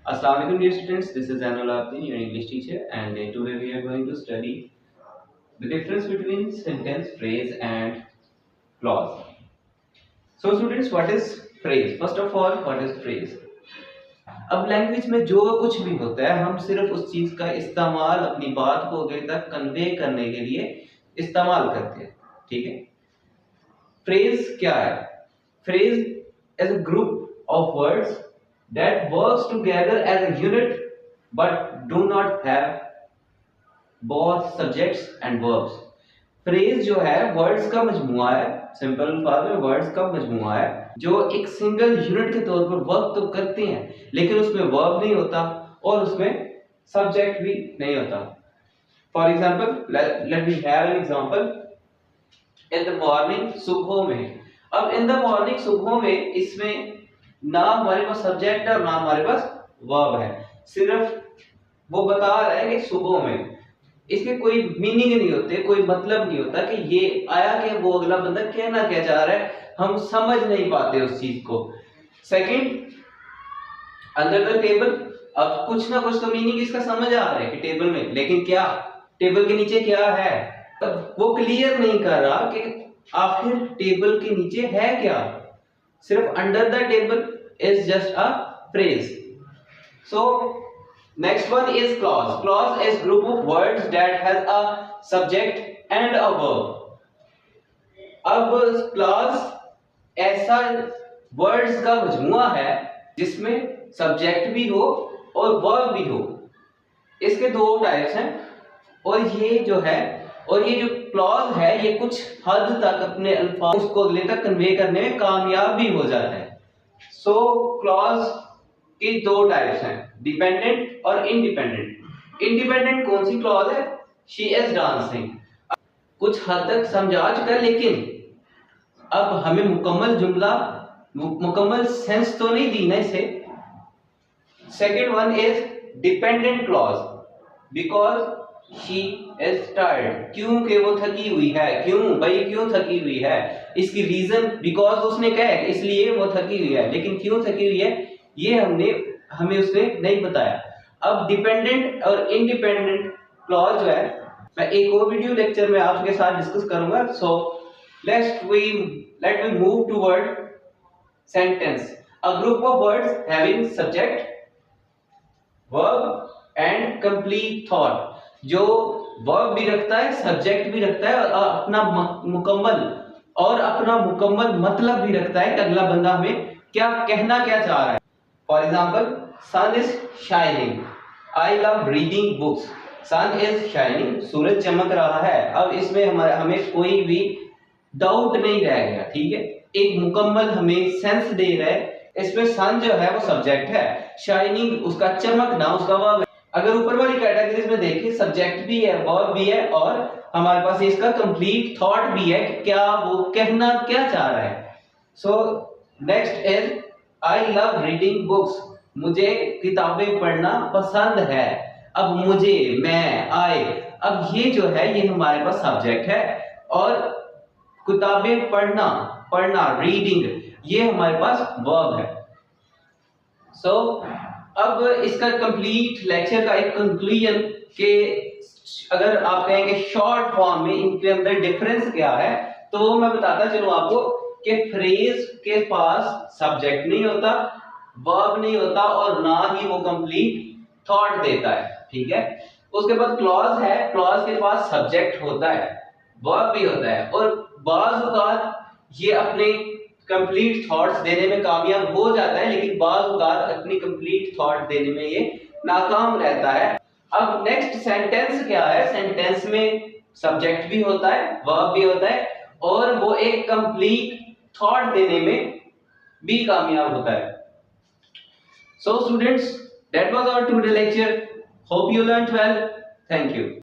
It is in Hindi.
Assalamualaikum dear students, this is Anul Abdin, your English teacher, and today we are going to study the difference between sentence, phrase and clause. So students, what is phrase? First of all, what is phrase? अब लैंग्वेज में जो कुछ भी होता है हम सिर्फ उस चीज का इस्तेमाल अपनी बात को आगे तक कन्वे करने के लिए इस्तेमाल करते हैं, ठीक है। फ्रेज क्या है? Phrase is a group of words that works together as a unit but do not have both subjects and verbs. Phrase जो है वर्ड्स का मजमुआ है, सिंपल अल्फाज में वर्ड्स का मजमुआ है जो एक सिंगल यूनिट के तौर पर वर्क तो करते हैं लेकिन उसमें वर्ब नहीं होता और उसमें सब्जेक्ट भी नहीं होता। For example let me have an example. In the morning, सुबह में। अब इन द मॉर्निंग, सुबह में, इसमें ना हमारे पास सब्जेक्ट है और ना हमारे पास वर्ब है, सिर्फ वो बता रहा है कि सुबह में। इसके कोई मीनिंग नहीं होते, कोई मतलब नहीं होता कि ये आया कि वो अगला बंदा कहना क्या चाह रहा है, हम समझ नहीं पाते उस चीज को। Second, under the table. अब कुछ ना कुछ तो मीनिंग इसका समझ आ रहा है कि टेबल में, लेकिन क्या टेबल के नीचे क्या है तब वो क्लियर नहीं कर रहा कि आखिर टेबल के नीचे है क्या। सिर्फ under the table is just a phrase. So next one is clause. Clause is group of words that has a subject and a verb. अब clause ऐसा words का मजमुआ है जिसमें subject भी हो और verb भी हो। इसके दो टाइप्स हैं और ये जो है और ये जो क्लॉज है ये कुछ हद तक अपने अल्फाज को अगले तक कन्वे करने में कामयाब भी हो जाता है। सो क्लॉज की दो टाइप्स हैं, डिपेंडेंट और इंडिपेंडेंट। इंडिपेंडेंट कौन सी क्लॉज है? She is dancing. कुछ हद तक समझा चुका है लेकिन अब हमें मुकम्मल जुमला, मुकम्मल सेंस तो नहीं दी ना इसे। Second one is dependent clause, because she is tired. क्योंकि वो थकी हुई है। क्यों भाई, क्यों थकी हुई है? इसकी रीजन बिकॉज उसने कहा है इसलिए वो थकी हुई है, लेकिन क्यों थकी हुई है ये हमें उसने नहीं बताया। अब डिपेंडेंट और इंडिपेंडेंट क्लॉज जो है मैं एक और वीडियो लेक्चर में आपके साथ डिस्कस करूंगा। So let we move toward sentence. A group of words having subject, verb and complete thought, जो वर्ब भी रखता है, सब्जेक्ट भी रखता है और अपना मुकम्मल मतलब भी रखता है कि अगला बंदा हमें कहना क्या चाह रहा है। For example, sun is shining, I love reading books. Sun is shining, सूरज चमक रहा है। अब इसमें हमें कोई भी डाउट नहीं रह गया, ठीक है। एक मुकम्मल हमें सेंस दे रहा है। इसमें सन जो है वो सब्जेक्ट है, शाइनिंग उसका चमकना उसका वर्ब। अगर ऊपर वाली कैटेगरीज में देखें सब्जेक्ट भी है, वर्ब भी है और हमारे पास इसका कंप्लीट थॉट भी है कि क्या वो कहना क्या चाह रहा है। So next is I love reading books, मुझे किताबें पढ़ना पसंद है। अब मुझे, मैं, आई, अब ये जो है ये हमारे पास सब्जेक्ट है और किताबें पढ़ना रीडिंग ये हमारे पास वर्ब है। सो अब इसका कंप्लीट लेक्चर का एक कंक्लूजन के अगर आप कहें कि शॉर्ट फॉर्म में इनके अंदर डिफरेंस क्या है तो मैं बताता चलूं आपको कि फ्रेज के पास सब्जेक्ट नहीं होता, वर्ब नहीं होता और ना ही वो कंप्लीट थॉट देता है, ठीक है। उसके बाद क्लॉज है, क्लॉज के पास सब्जेक्ट होता है, वर्ब भी होता है और बाज़ औक़ात ये अपने कंप्लीट थॉट्स देने में कामयाब हो जाता है लेकिन बाज़ औक़ात अपनी कंप्लीट थॉट देने में ये नाकाम रहता है। अब नेक्स्ट सेंटेंस क्या है? सेंटेंस में सब्जेक्ट भी होता है, वर्ब भी होता है और वो एक कंप्लीट थॉट देने में भी कामयाब होता है। So students, that was our today lecture. Hope you learned well. Thank you.